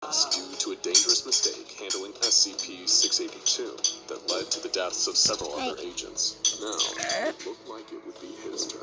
due to a dangerous mistake handling SCP-087 that led to the deaths of several other agents. Now, it looked like it would be his turn.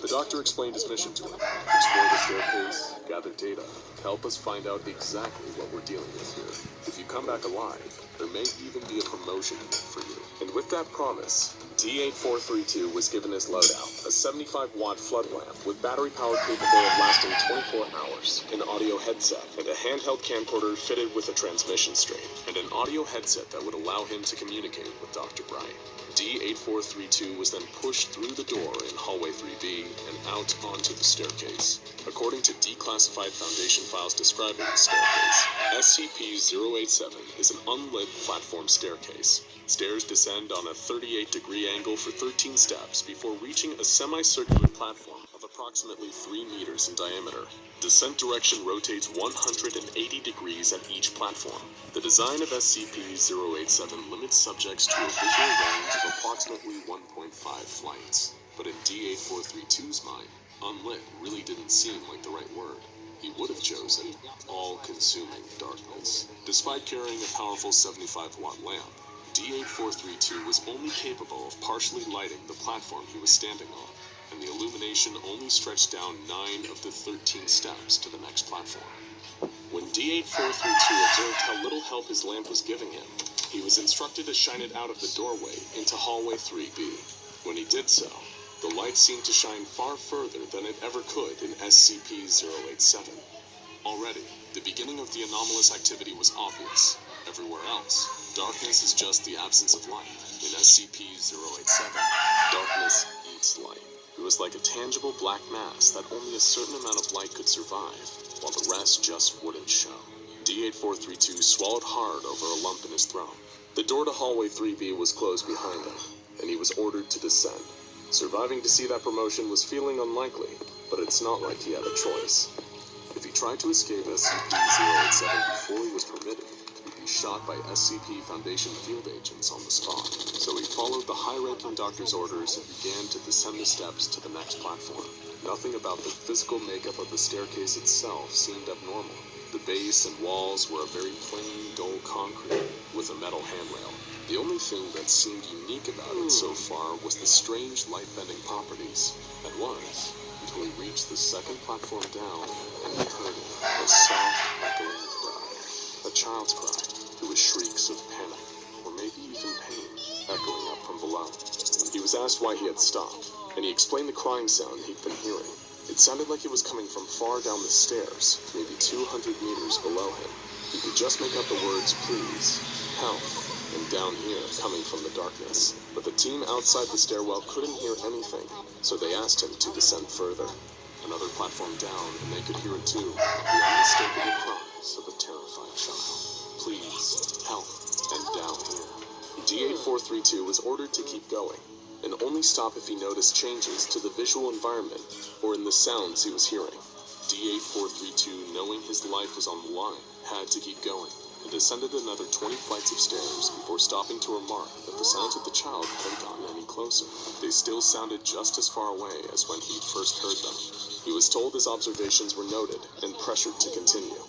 The doctor explained his mission to him: explore the staircase, gather data, help us find out exactly what we're dealing with here. If you come back alive, there may even be a promotion for you. And with that promise, D-8432 was given his loadout, a 75-watt flood lamp with battery power capable of lasting 24 hours, an audio headset, and a handheld camcorder fitted with a transmission stream, and an audio headset that would allow him to communicate with Dr. Bright. D-8432 was then pushed through the door in hallway 3B and out onto the staircase. According to declassified Foundation files describing the staircase, SCP-087 is an unlit platform staircase. Stairs descend on a 38-degree angle for 13 steps before reaching a semicircular platform of approximately 3 meters in diameter. Descent direction rotates 180 degrees at each platform. The design of SCP-087 limits subjects to a visual range of approximately 1.5 flights. But in D-8432's mind, unlit really didn't seem like the right word. He would have chosen all-consuming darkness. Despite carrying a powerful 75-watt lamp, D-8432 was only capable of partially lighting the platform he was standing on, and the illumination only stretched down 9 of the 13 steps to the next platform. When D-8432 observed how little help his lamp was giving him, he was instructed to shine it out of the doorway into hallway 3B. When he did so, the light seemed to shine far further than it ever could in SCP-087. Already, the beginning of the anomalous activity was obvious. Everywhere else, darkness is just the absence of light. In SCP-087, darkness eats light. It was like a tangible black mass that only a certain amount of light could survive, while the rest just wouldn't show. D-8432 swallowed hard over a lump in his throat. The door to hallway 3B was closed behind him, and he was ordered to descend. Surviving to see that promotion was feeling unlikely, but it's not like he had a choice. If he tried to escape SCP-087 before he was permitted, he'd be shot by SCP Foundation field agents on the spot. So he followed the high-ranking doctor's orders and began to descend the steps to the next platform. Nothing about the physical makeup of the staircase itself seemed abnormal. The base and walls were a very plain, dull concrete with a metal handrail. The only thing that seemed unique about it so far was the strange light-bending properties. That was, until he reached the second platform down and he heard a soft, echoing cry. A child's cry, with shrieks of panic, or maybe even pain, echoing up from below. He was asked why he had stopped, and he explained the crying sound he'd been hearing. It sounded like it was coming from far down the stairs, maybe 200 meters below him. He could just make out the words, "Please, help," and "down here," coming from the darkness. But the team outside the stairwell couldn't hear anything, so they asked him to descend further. Another platform down, and they could hear it too, the unmistakable cries of a terrified child. "Please, help," and "down here." D-8432 was ordered to keep going, and only stop if he noticed changes to the visual environment or in the sounds he was hearing. D-8432, knowing his life was on the line, had to keep going, and descended another 20 flights of stairs before stopping to remark that the sounds of the child hadn't gotten any closer. They still sounded just as far away as when he'd first heard them. He was told his observations were noted and pressured to continue.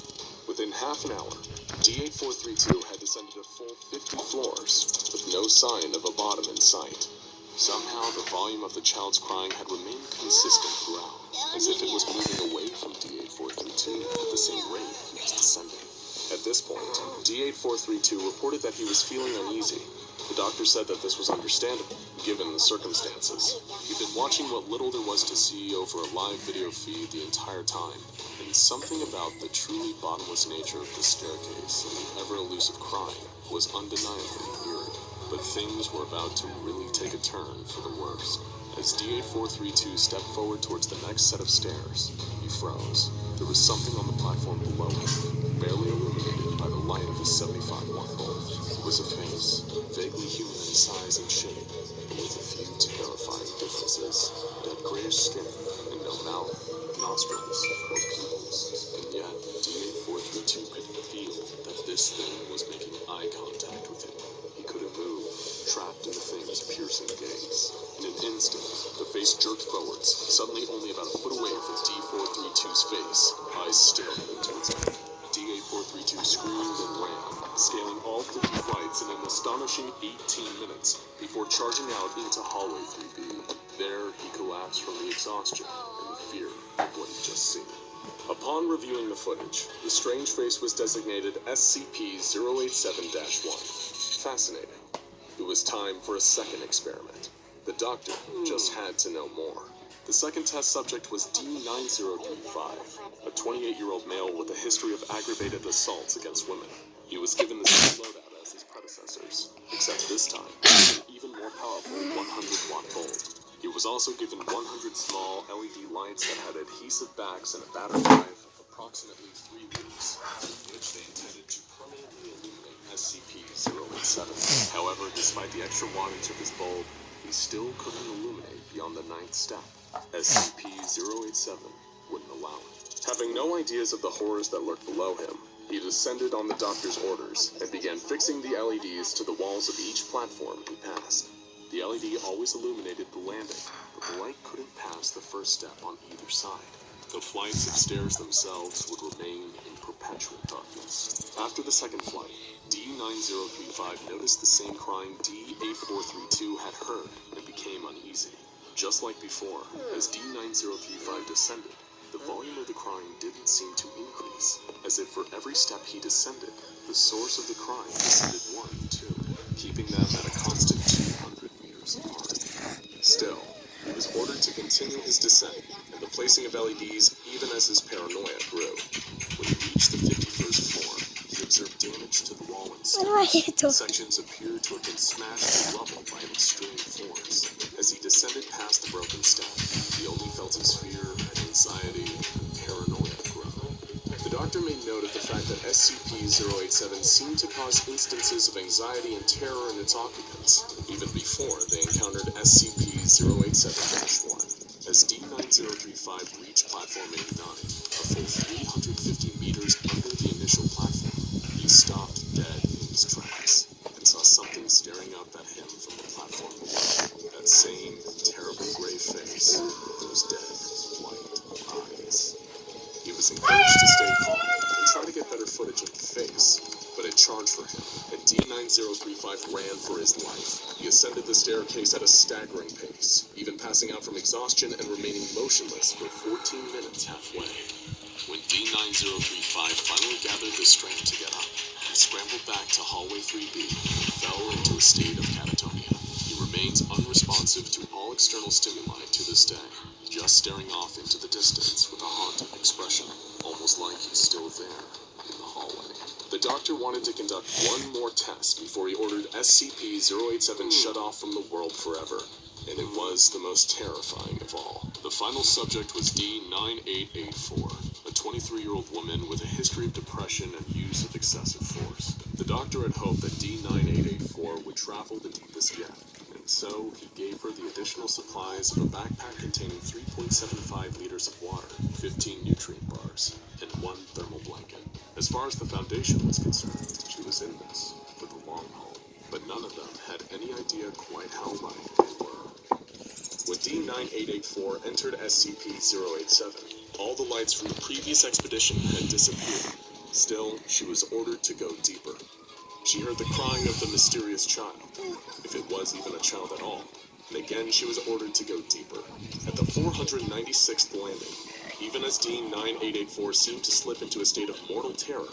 Within half an hour, D-8432 had descended a full 50 floors, with no sign of a bottom in sight. Somehow, the volume of the child's crying had remained consistent throughout, as if it was moving away from D-8432 at the same rate he was descending. At this point, D-8432 reported that he was feeling uneasy. The doctor said that this was understandable, given the circumstances. He'd been watching what little there was to see over a live video feed the entire time, and something about the truly bottomless nature of the staircase and the ever-elusive crying was undeniably eerie. But things were about to really take a turn for the worst. As D-8432 stepped forward towards the next set of stairs, he froze. There was something on the platform below him, barely illuminated by the light of his 75-watt bulb. It was a face, vaguely human in size and shape, but with a few terrifying differences. It had grayish skin, and no mouth, nostrils, or pupils. And yet, D-8432 could feel that this thing was making eye contact with him. He couldn't move, trapped in the thing's piercing gaze. In an instant, the face jerked forwards, suddenly only about a foot away from D-432's face, eyes staring into its eye. D-8432 screamed and ran, scaling all 50 flights in an astonishing 18 minutes before charging out into hallway 3B. There, he collapsed from the exhaustion and the fear of what he'd just seen. Upon reviewing the footage, the strange face was designated SCP-087-1. Fascinating. It was time for a second experiment. The doctor just had to know more. The second test subject was D9035, a 28-year-old male with a history of aggravated assaults against women. He was given the same loadout as his predecessors, except this time, with an even more powerful 100-watt bulb. He was also given 100 small LED lights that had adhesive backs and a battery life of approximately 3 weeks, which they intended to permanently illuminate SCP-087. However, despite the extra wattage of his bulb, he still couldn't illuminate beyond the 9th step. SCP-087 wouldn't allow it. Having no ideas of the horrors that lurked below him, he descended on the doctor's orders and began fixing the LEDs to the walls of each platform he passed. The LED always illuminated the landing, but the light couldn't pass the first step on either side. The flights of stairs themselves would remain in perpetual darkness. After the second flight, D9035 noticed the same crying D8432 had heard and became uneasy. Just like before, as D9035 descended, the volume of the crying didn't seem to increase, as if for every step he descended, the source of the crying descended 1 and 2, keeping them at a constant 200 meters apart. Still, he was ordered to continue his descent and the placing of LEDs even as his paranoia grew. When he reached the 51st floor, he observed damage to the wall and stairs. Sections appeared to have been smashed to rubble by an extreme force. As he descended past the broken step, he only felt his fear, anxiety, and paranoia grow. The doctor made note of the fact that SCP-087 seemed to cause instances of anxiety and terror in its occupants, even before they encountered SCP-087-1. As D9035 reached Platform 89, a full 350 meters under the initial platform, he stopped dead in his tracks and saw something staring up at him from the platform below. That same terrible gray face, those dead, white eyes. He was encouraged to stay calm and try to get better footage of the face, but it charged for him, and D9035 ran for his life. He ascended the staircase at a staggering pace, even passing out from exhaustion and remaining motionless for 14 minutes halfway. When D9035 finally gathered the strength to get up, he scrambled back to hallway 3B and fell into a state of catatonia. He remains unresponsive to all external stimuli to this day, just staring off into the distance with a haunted expression, almost like he's still there in the hallway. The doctor wanted to conduct one more test before he ordered SCP-087 shut off from the world forever, and it was the most terrifying of all. The final subject was D9884, a 23-year-old woman with a history of depression and use of excessive force. The doctor had hoped that D9884 would travel the deepest yet, and so he gave her the additional supplies of a backpack containing 3.75 liters of water, 15 nutrient bars, and 1 thermal blanket. As far as the Foundation was concerned, she was in this for the long haul, but none of them had any idea quite how right they were. When D9884 entered SCP-087, all the lights from the previous expedition had disappeared. Still, she was ordered to go deeper. She heard the crying of the mysterious child, if it was even a child at all, and again she was ordered to go deeper. At the 496th landing, even as D9884 seemed to slip into a state of mortal terror,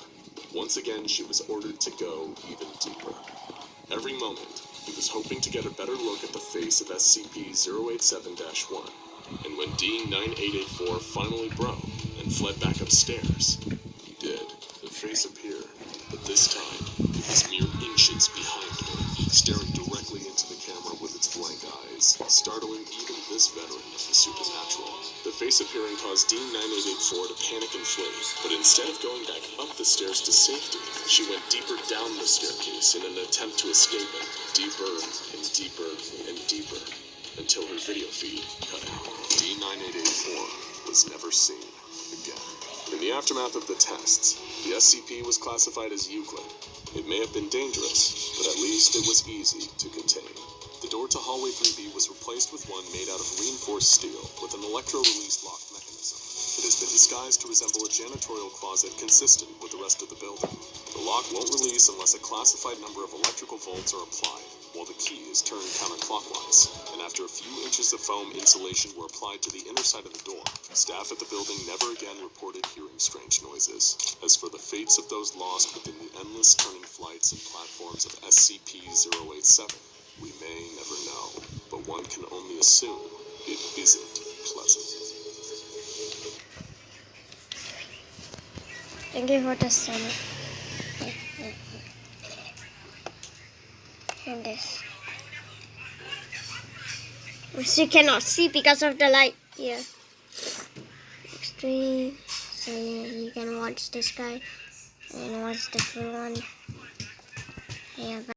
once again she was ordered to go even deeper. Every moment, he was hoping to get a better look at the face of SCP-087-1, and when D9884 finally broke and fled back upstairs, he did. The face appeared, but this time, it was mere inches behind her, staring directly into the camera with its blank eyes, startling even this veteran of the supernatural. The face appearing caused D9884 to panic and flee, but instead of going back up the stairs to safety, she went deeper down the staircase in an attempt to escape it, deeper and deeper and deeper, until her video feed cut out. D9884 was never seen again. In the aftermath of the tests, the SCP was classified as Euclid. It may have been dangerous, but at least it was easy to contain. The door to hallway 3B was replaced with one made out of reinforced steel with an electro-release lock mechanism. It has been disguised to resemble a janitorial closet consistent with the rest of the building. lock won't release unless a classified number of electrical volts are applied, while the key is turned counterclockwise, and after a few inches of foam insulation were applied to the inner side of the door. Staff at the building never again reported hearing strange noises. As for the fates of those lost within the endless turning flights and platforms of Scp-087, we may never know, but one can only assume it isn't pleasant. Thank you for the sun. And this. Which you cannot see because of the light here. Extreme. So you can watch this guy and watch the full one. Yeah.